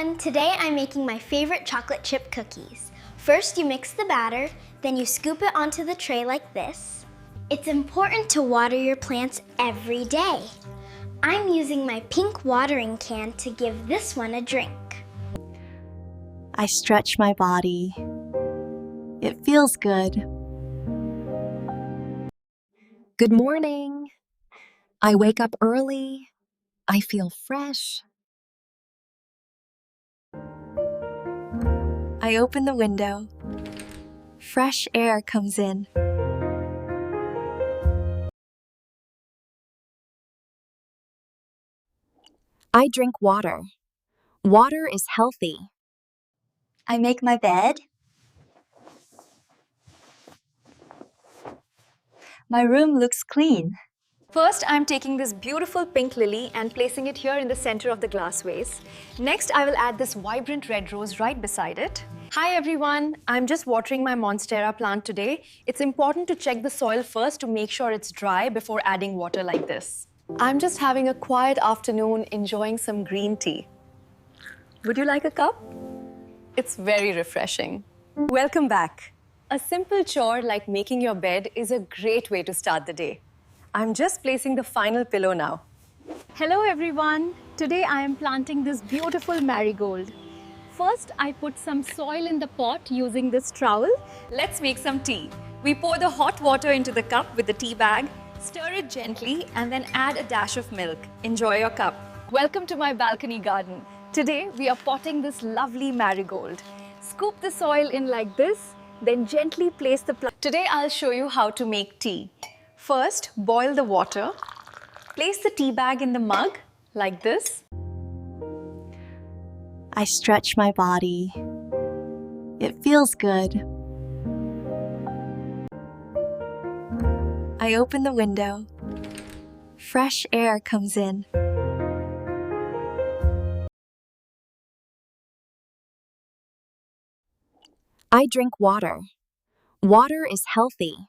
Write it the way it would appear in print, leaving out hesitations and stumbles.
everyone! Today I'm making my favorite chocolate chip cookies. First you mix the batter, then you scoop it onto the tray like this. It's important to water your plants every day. I'm using my pink watering can to give this one a drink. I stretch my body. It feels good. Good morning. I wake up early. I feel fresh. I open the window. Fresh air comes in. I drink water. Water is healthy. I make my bed. My room looks clean. First, I'm taking this beautiful pink lily and placing it here in the center of the glass vase. Next, I will add this vibrant red rose right beside it. Hi everyone, I'm just watering my Monstera plant today. It's important to check the soil first to make sure it's dry before adding water like this. I'm just having a quiet afternoon enjoying some green tea. Would you like a cup? It's very refreshing. Welcome back. A simple chore like making your bed is a great way to start the day. I'm just placing the final pillow now. Hello everyone. Today I am planting this beautiful marigold. First, I put some soil in the pot using this trowel. Let's make some tea. We pour the hot water into the cup with the tea bag, stir it gently, and then add a dash of milk. Enjoy your cup. Welcome to my balcony garden. Today, we are potting this lovely marigold. Scoop the soil in like this, then gently place the plant. Today, I'll show you how to make tea. First, boil the water. Place the tea bag in the mug, like this. I stretch my body. It feels good. I open the window. Fresh air comes in. I drink water. Water is healthy.